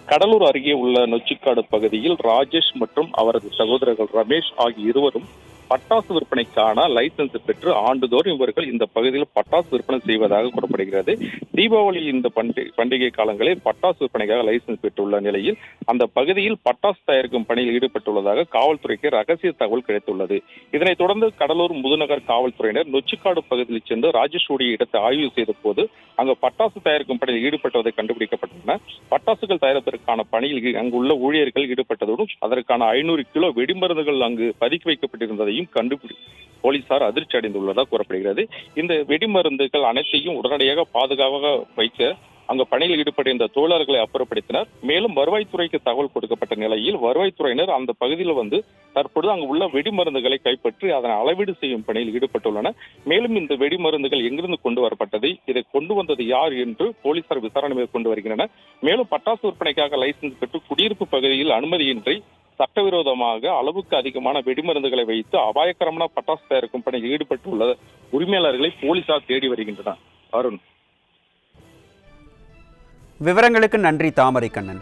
கடலூர் அருகே உள்ள நொச்சிக்காடு பகுதியில் ராஜேஷ் மற்றும் அவரது சகோதரர்கள் ரமேஷ் ஆகிய இருவரும் பட்டாசு விற்பனைக்கான லைசன்ஸ் பெற்று ஆண்டுதோறும் இவர்கள் இந்த பகுதியில் பட்டாசு விற்பனை செய்வதாக கூறப்படுகிறது. தீபாவளி இந்த பண்டிகை காலங்களில் பட்டாசு விற்பனைக்காக லைசன்ஸ் பெற்றுள்ள நிலையில் அந்த பகுதியில் பட்டாசு தயாரிக்கும் பணியில் ஈடுபட்டுள்ளதாக காவல்துறைக்கு ரகசிய தகவல் கிடைத்துள்ளது. இதனைத் தொடர்ந்து கடலூர் முதுநகர் காவல்துறையினர் நொச்சிக்காடு பகுதியில் சென்று ராஜேஷுடைய இடத்தை ஆய்வு செய்த போது அங்கு பட்டாசு தயாரிக்கும் பணியில் ஈடுபட்டதை கண்டுபிடிக்கப்பட்டுள்ளன. பட்டாசுகள் தயாரிப்பதற்கான பணியில் அங்குள்ள ஊழியர்கள் ஈடுபட்டதுடன் அதற்கான 500 கிலோ வெடிமருந்துகள் அங்கு பதுக்கி வைக்கப்பட்டிருந்ததையும் போலீசார் அதிர்ச்சி அடைந்துள்ளதாக கூறப்படுகிறது. இந்த வெடிமருந்துகள் அனைத்தையும் உடனடியாக பாதுகாப்பாக வைக்க அங்கு பணியில் ஈடுபட்டிருந்த தொழிலாளர்களை அப்புறப்படுத்தினர். மேலும் வருவாய்த்துறைக்கு தகவல் கொடுக்கப்பட்ட நிலையில் வருவாய்த்துறையினர் அந்த பகுதியில் தற்பொழுது அங்கு உள்ள வெடிமருந்துகளை கைப்பற்றி அதனை அளவீடு செய்யும் பணியில் ஈடுபட்டுள்ளனர். மேலும் இந்த வெடிமருந்துகள் எங்கிருந்து கொண்டு வரப்பட்டது, இதை கொண்டு வந்தது யார் என்று போலீசார் விசாரணை மேற்கொண்டு வருகின்றனர். மேலும் பட்டாசு விற்பனைக்காக லைசன்ஸ் பெற்று குடியிருப்பு பகுதியில் அனுமதியின்றி சட்டவிரோதமாக அளவுக்கு அதிகமான வெடிமருந்துகளை வைத்து அபாயகரமான பட்டாசு தயாரிக்கும் பணியில் ஈடுபட்டுள்ள உரிமையாளர்களை போலீசார் தேடி வருகின்றனர். அருண், விவரங்களுக்கு நன்றி தாமரை கண்ணன்.